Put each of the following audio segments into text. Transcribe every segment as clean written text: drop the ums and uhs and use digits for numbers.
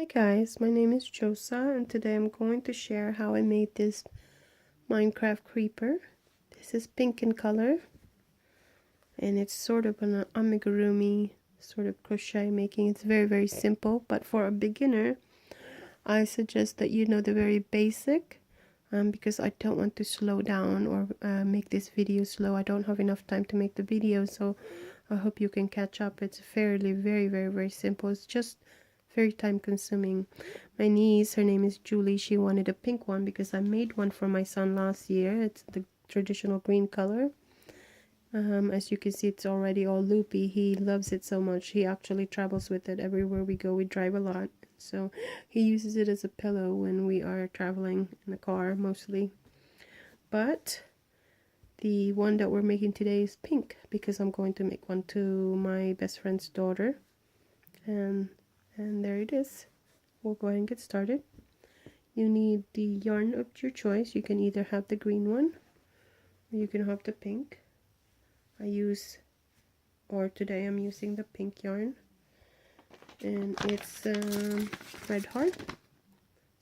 Hi guys, my name is Josa and today I'm going to share how I made this Minecraft creeper. This is pink in color and it's sort of an amigurumi sort of crochet making. It's very simple, but for a beginner I suggest that you know the very basic because I don't want to slow down or make this video slow. I don't have enough time to make the video, so I hope you can catch up. It's fairly very simple. It's just very time consuming. My niece, her name is Julie, she wanted a pink one because I made one for my son last year. It's the traditional green color. As you can see, it's already all loopy. He loves it so much. He actually travels with it everywhere we go. We drive a lot, so he uses it as a pillow when we are traveling in the car mostly. But the one that we're making today is pink because I'm going to make one to my best friend's daughter. And there it is. We'll go ahead and get started. You need the yarn of your choice. You can either have the green one or you can have the pink. Today I'm using the pink yarn, and it's Red Heart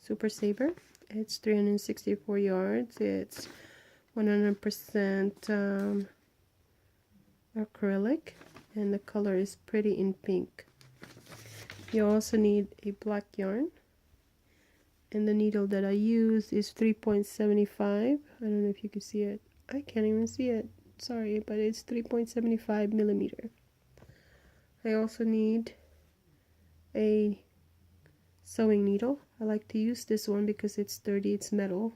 Super Saber. It's 364 yards. It's 100% acrylic, and the color is pretty in pink. You also need a black yarn, and the needle that I use is 3.75. I don't know if you can see it. I can't even see it. Sorry, but it's 3.75 millimeter. I also need a sewing needle. I like to use this one because it's sturdy, it's metal.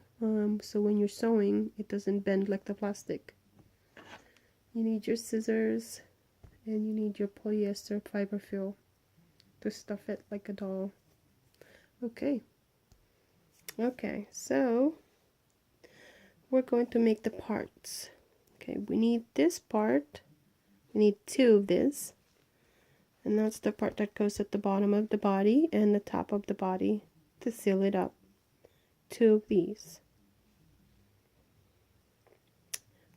So when you're sewing, it doesn't bend like the plastic. You need your scissors, and you need your polyester fiber fill to stuff it like a doll. Okay, so we're going to make the parts. Okay, we need this part. We need two of this, and that's the part that goes at the bottom of the body and the top of the body to seal it up. Two of these.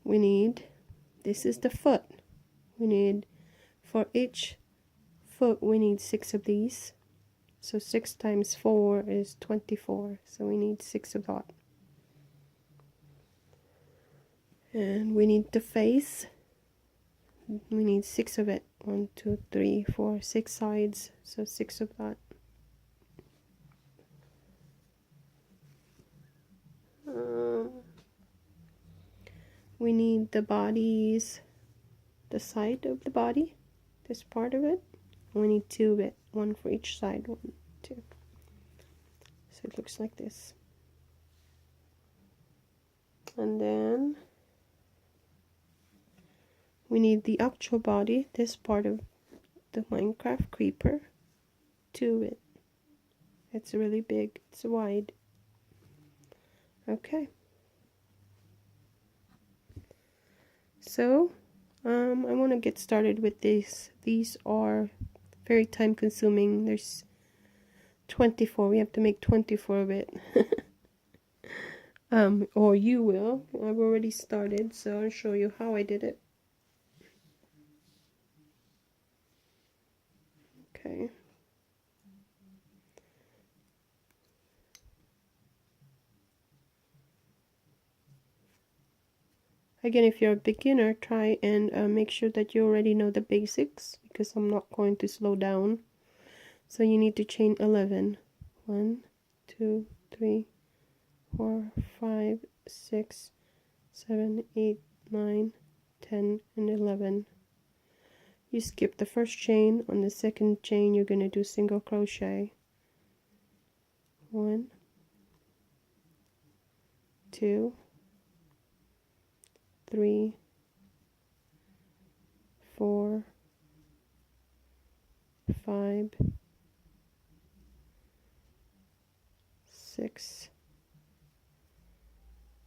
We need, this is the foot. We need, for each foot we need 6 of these. So 6 times 4 is 24. So we need 6 of that. And we need the face. We need 6 of it. 1, 2, 3, 4, 6 sides. So 6 of that. We need the bodies, the side of the body, this part of it. We need 2 of it. 1 for each side. 1, 2. So it looks like this. And then we need the actual body, this part of the Minecraft creeper, 2 of it. It's really big, it's wide. Okay. So, I want to get started with this. These are very time consuming. There's 24. We have to make 24 of it. Or you will. I've already started, so I'll show you how I did it. Okay. Again, if you're a beginner, try and make sure that you already know the basics, because I'm not going to slow down. So you need to chain 11. 1, 2, 3, 4, 5, 6, 7, 8, 9, 10, and 11. You skip the first chain. On the second chain, you're going to do single crochet. 1, 2, 3, 4, 5, 6,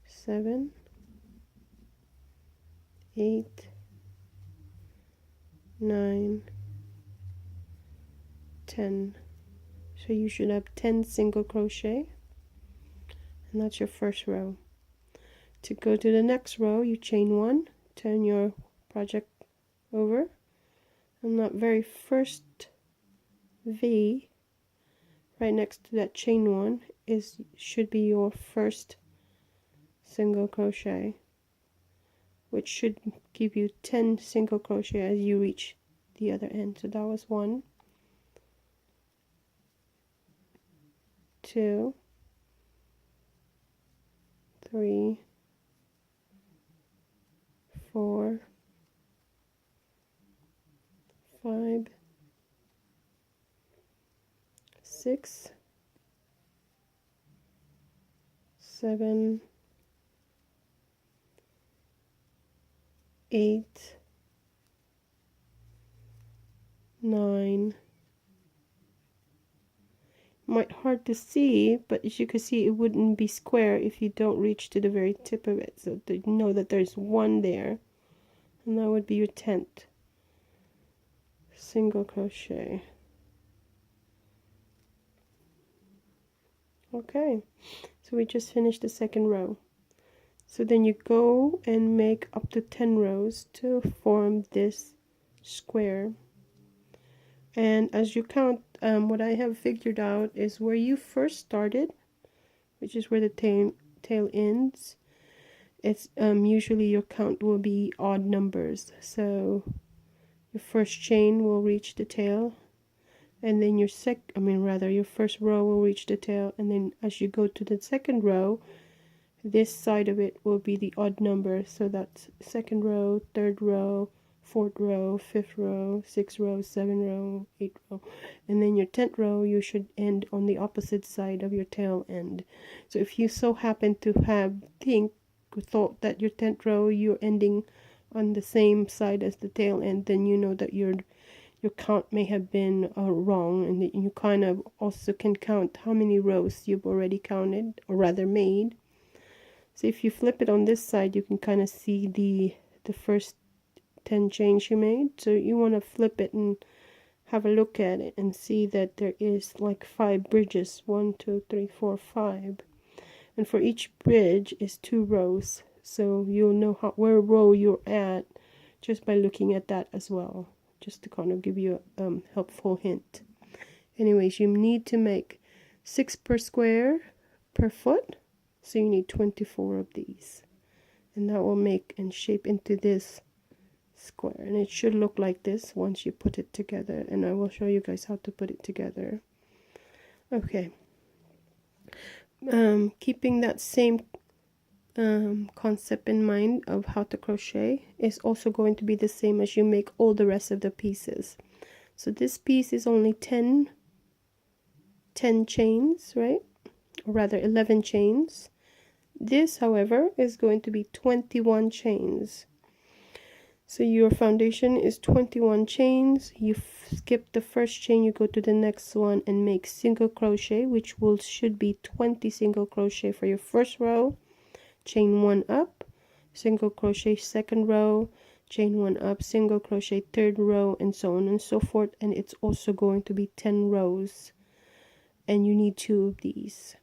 7, 8, 9, 10. So you should have 10 single crochet, and that's your first row. To go to the next row, you chain 1, turn your project over, and that very first V right next to that chain one should be your first single crochet, which should give you 10 single crochet as you reach the other end. So that was 1, 2, 3, 4, 5, 6, 7, 8, 9. Might hard to see, but as you can see, it wouldn't be square if you don't reach to the very tip of it. So you know that there's 1 there, and that would be your 10th single crochet. Okay, so we just finished the second row. So then you go and make up to 10 rows to form this square. And as you count, what I have figured out is where you first started, which is where the tail ends. It's usually your count will be odd numbers. So your first chain will reach the tail, and then your your first row will reach the tail, and then as you go to the second row, this side of it will be the odd number. So that's second row, third row, fourth row, fifth row, sixth row, seventh row, eighth row, and then your 10th row you should end on the opposite side of your tail end. So if you so happen to thought that your 10th row you're ending on the same side as the tail end, then you know that your count may have been wrong, and that you kind of also can count how many rows you've already counted, or rather made. So if you flip it on this side, you can kind of see the first 10 chains you made. So you want to flip it and have a look at it and see that there is like 5 bridges, 1, 2, 3, 4, 5, and for each bridge is 2 rows. So you'll know where row you're at just by looking at that as well, just to kind of give you a helpful hint. Anyways, you need to make 6 per square per foot, so you need 24 of these, and that will make and shape into this square, and it should look like this once you put it together, and I will show you guys how to put it together. Okay, keeping that same concept in mind of how to crochet is also going to be the same as you make all the rest of the pieces. So this piece is only 10 chains, right? Or rather 11 chains. This, however, is going to be 21 chains. So your foundation is 21 chains. You skip the first chain, you go to the next one and make single crochet, which should be 20 single crochet for your first row. Chain 1 up, single crochet second row, chain 1 up, single crochet third row, and so on and so forth. And it's also going to be 10 rows, and you need 2 of these.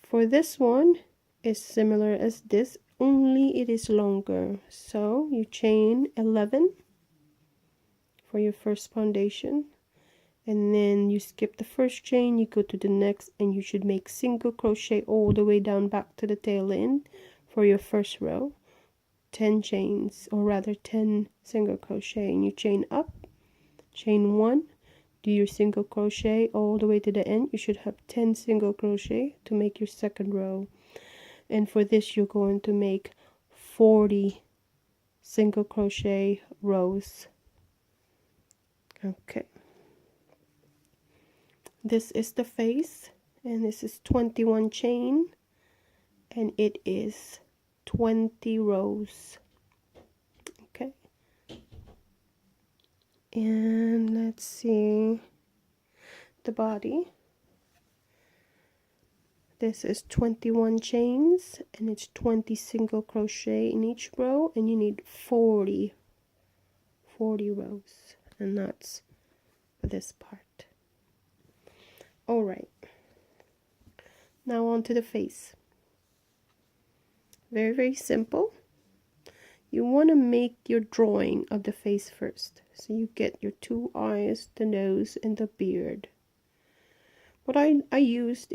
For this one is similar as this, only it is longer. So you chain 11 for your first foundation, and then you skip the first chain, you go to the next, and you should make single crochet all the way down back to the tail end for your first row. 10 chains, or rather 10 single crochet, and you chain up, chain 1, do your single crochet all the way to the end. You should have 10 single crochet to make your second row, and for this you're going to make 40 single crochet rows. Okay, this is the face, and this is 21 chain, and it is 20 rows. Okay, and let's see the body. This is 21 chains, and it's 20 single crochet in each row, and you need 40 rows, and that's for this part. All right, now on to the face. Very, very simple. You want to make your drawing of the face first. so you get your two eyes, the nose, and the beard. What I used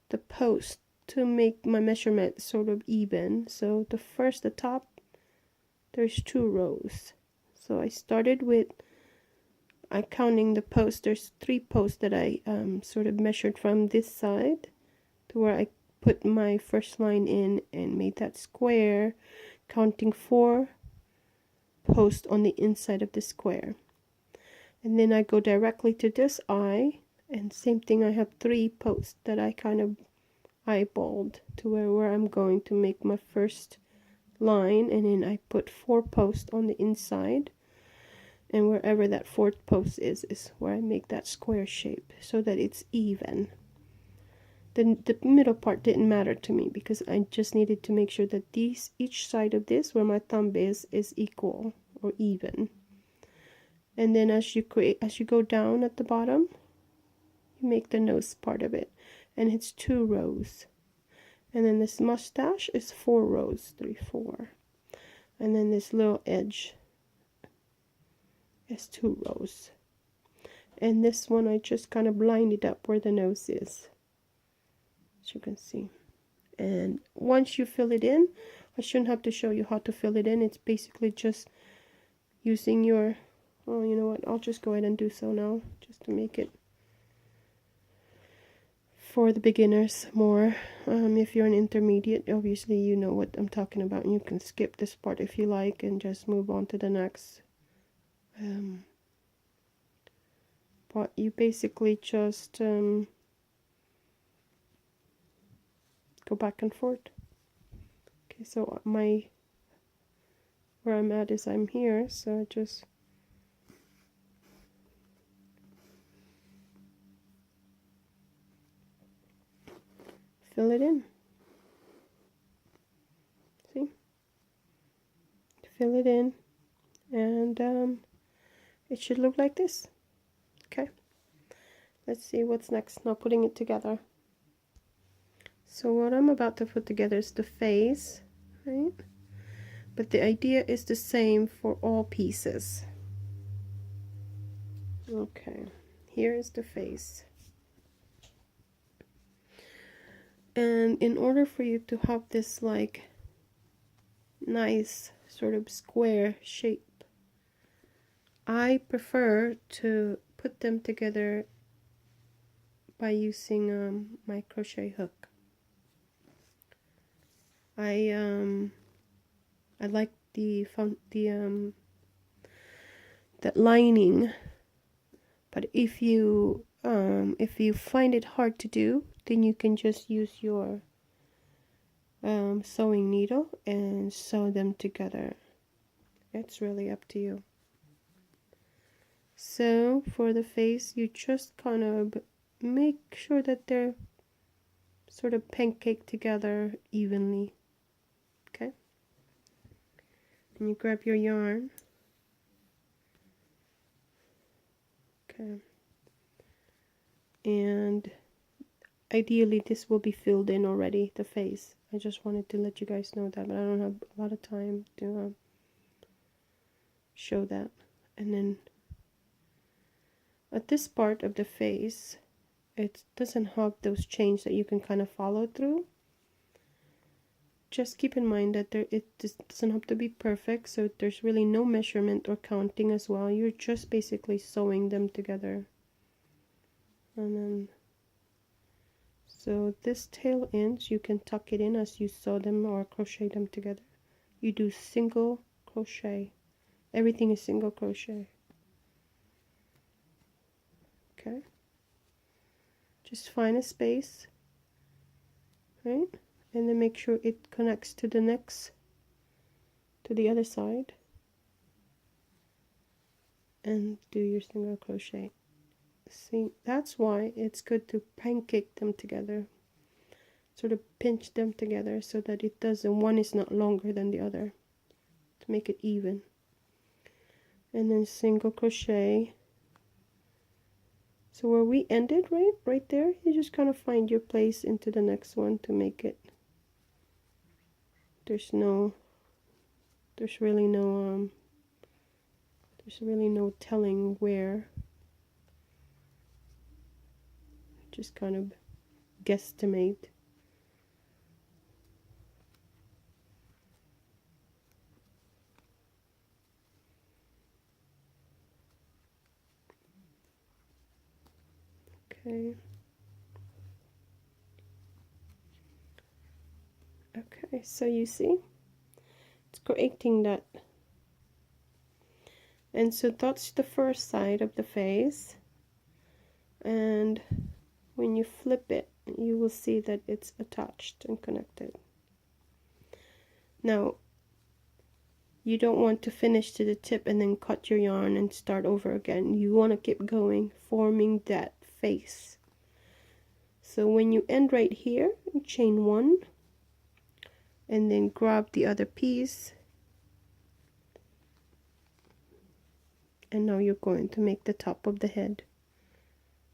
the post to make my measurement sort of even. So the top, there's 2 rows. So I started with, I counting the posts, there's 3 posts that I sort of measured from this side to where I put my first line in and made that square, counting 4 posts on the inside of the square. And then I go directly to this eye, and same thing, I have 3 posts that I kind of eyeballed to where I'm going to make my first line, and then I put 4 posts on the inside, and wherever that 4th post is where I make that square shape so that it's even. The middle part didn't matter to me because I just needed to make sure that each side of this where my thumb is equal or even. And then as you go down at the bottom, you make the nose part of it, and it's 2 rows. And then this mustache is 4 rows, 3, 4. And then this little edge is 2 rows. And this one I just kind of lined it up where the nose is, as you can see. And once you fill it in, I shouldn't have to show you how to fill it in. It's basically just using your, oh, you know what, I'll just go ahead and do so now, just to make it for the beginners more. If you're an intermediate, obviously you know what I'm talking about, and you can skip this part if you like and just move on to the next. But you basically just go back and forth. Okay, so where I'm at is I'm here, so I just fill it in. See? Fill it in, and it should look like this. Okay, let's see what's next. Now putting it together. So what I'm about to put together is the face, right? But the idea is the same for all pieces. Okay, here is the face. And in order for you to have this like nice sort of square shape, I prefer to put them together by using my crochet hook. I like that lining, but if you find it hard to do, then you can just use your sewing needle and sew them together. It's really up to you. So for the face, you just kind of make sure that they're sort of pancake together evenly. Okay, and you grab your yarn. Okay, and ideally this will be filled in already, the face. I just wanted to let you guys know that, but I don't have a lot of time to show that. And then at this part of the face, it doesn't have those chains that you can kind of follow through. Just keep in mind that it doesn't have to be perfect, so there's really no measurement or counting as well. You're just basically sewing them together. And then, so this tail ends, you can tuck it in as you sew them or crochet them together. You do single crochet. Everything is single crochet. Okay. Just find a space, right? And then make sure it connects to the other side, and do your single crochet. See, that's why it's good to pancake them together, sort of pinch them together so that it doesn't, one is not longer than the other, to make it even. And then single crochet. So where we ended, right there, you just kind of find your place into the next one to make it. There's really no There's really no telling where. Just kind of guesstimate. Okay. Okay, so you see, it's creating that. And so that's the first side of the face. And when you flip it, you will see that it's attached and connected. Now, you don't want to finish to the tip and then cut your yarn and start over again. You want to keep going, forming that face. So when you end right here, chain 1, and then grab the other piece, and now you're going to make the top of the head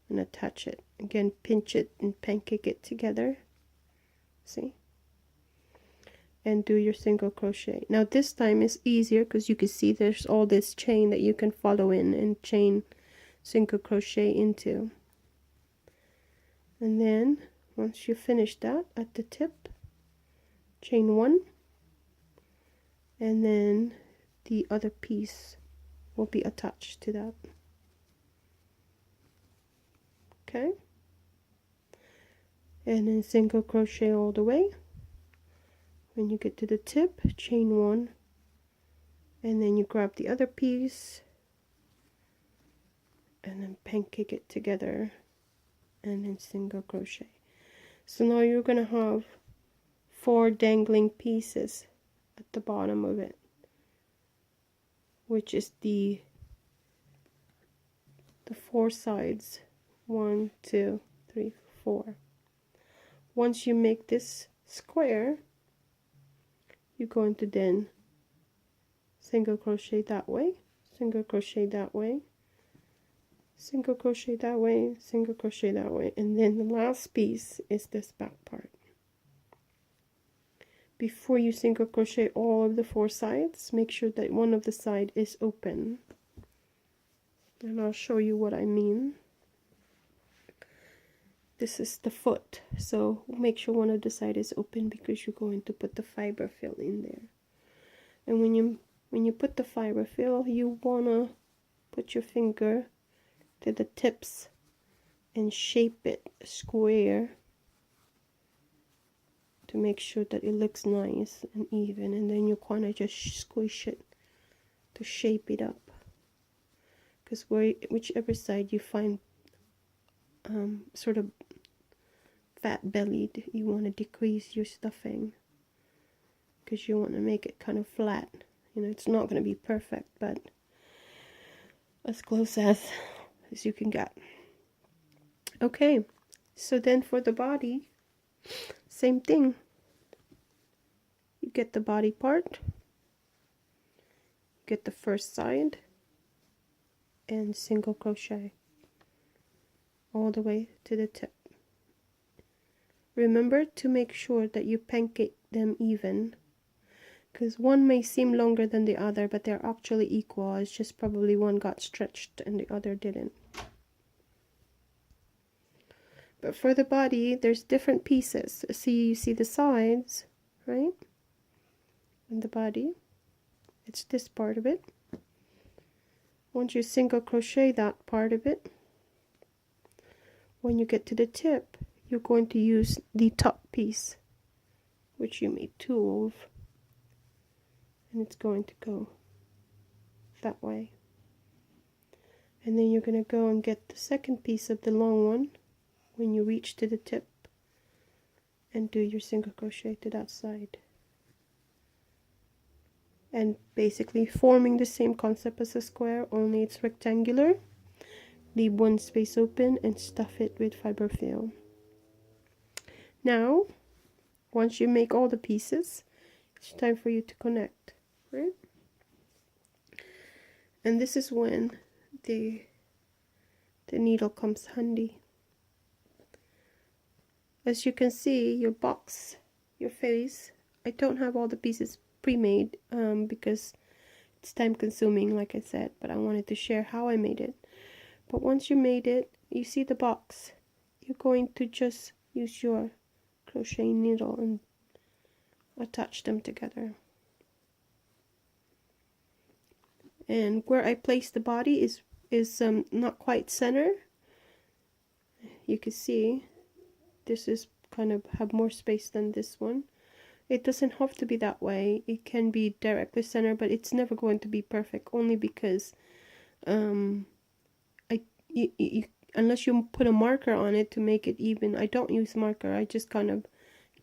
and attach it. Again, pinch it and pancake it together. See? And do your single crochet. Now this time is easier because you can see there's all this chain that you can follow in and chain single crochet into. And then once you finish that at the tip, chain 1, and then the other piece will be attached to that. Okay, and then single crochet all the way. When you get to the tip, chain 1, and then you grab the other piece and then pancake it together and then single crochet. So now you're gonna have 4 dangling pieces at the bottom of it, which is the 4 sides. 1, 2, 3, 4. Once you make this square, you're going to then single crochet that way, single crochet that way, single crochet that way, single crochet that way, and then the last piece is this back part. Before you single crochet all of the 4 sides, make sure that one of the side is open, and I'll show you what I mean. This is the foot, so make sure one of the side is open because you're going to put the fiber fill in there. And when you put the fiber fill, you wanna put your finger to the tips and shape it square to make sure that it looks nice and even, and then you kind of just squish it to shape it up, because whichever side you find sort of fat bellied, you want to decrease your stuffing because you want to make it kind of flat. You know, it's not going to be perfect, but as close as you can get. Okay, so then for the body, same thing. You get the body part, get the first side, and single crochet all the way to the tip. Remember to make sure that you pancake them even, because one may seem longer than the other, but they're actually equal. It's just probably one got stretched and the other didn't. But for the body, there's different pieces. See, you see the sides, right? And the body, it's this part of it. Once you single crochet that part of it, when you get to the tip, you're going to use the top piece, which you made 2 of, and it's going to go that way. And then you're going to go and get the second piece of the long one when you reach to the tip and do your single crochet to that side. And basically forming the same concept as a square, only it's rectangular. Leave one space open and stuff it with fiber fill. Now, once you make all the pieces, it's time for you to connect, right? And this is when the needle comes handy. As you can see, your box, your face, I don't have all the pieces pre-made because It's time consuming, like I said, but I wanted to share how I made it. But once you made it, you see the box, you're going to just use your crochet needle and attach them together. And where I place the body is not quite center. You can see this is kind of have more space than this one. It doesn't have to be that way. It can be directly center, but it's never going to be perfect, only because unless you put a marker on it to make it even. I don't use marker. I just kind of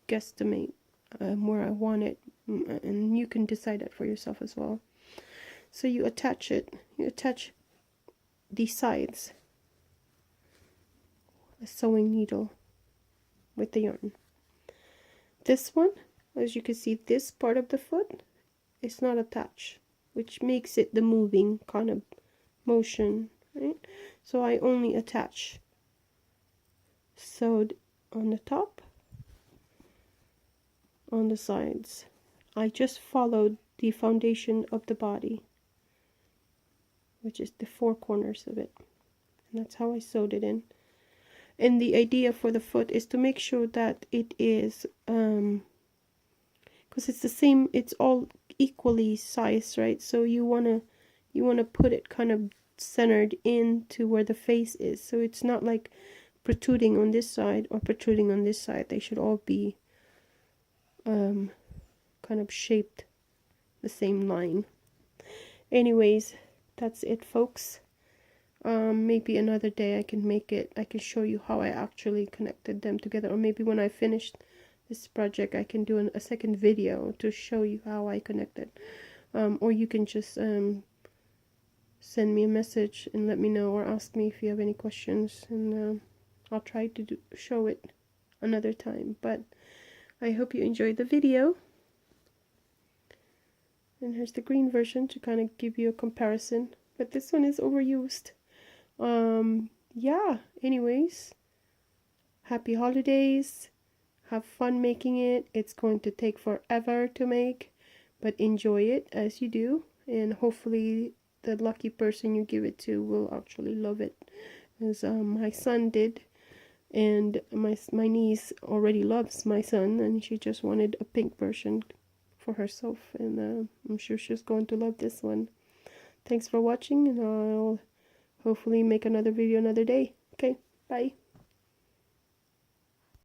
guesstimate where I want it, and you can decide that for yourself as well. So you attach it. You attach these sides, a sewing needle with the yarn. This one, as you can see, this part of the foot is not attached, which makes it the moving kind of motion, right? So I only attach sewed on the top, on the sides. I just followed the foundation of the body, which is the four corners of it, and that's how I sewed it in. And the idea for the foot is to make sure that it is because it's the same, it's all equally sized, right? So you want to put it kind of centered into where the face is, so it's not like protruding on this side or protruding on this side. They should all be kind of shaped the same line. Anyways, that's it, folks. Maybe another day I can show you how I actually connected them together, or maybe when I finished this project I can do a second video to show you how I connected. Or you can just send me a message and let me know, or ask me if you have any questions, and I'll try to show it another time. But I hope you enjoyed the video. And here's the green version to kind of give you a comparison, but this one is overused. Yeah, anyways, happy holidays, have fun making it. It's going to take forever to make, but enjoy it as you do, and hopefully the lucky person you give it to will actually love it, as my son did. And my niece already loves my son, and she just wanted a pink version for herself, and I'm sure she's going to love this one. Thanks for watching, and I'll hopefully make another video another day. Okay, bye.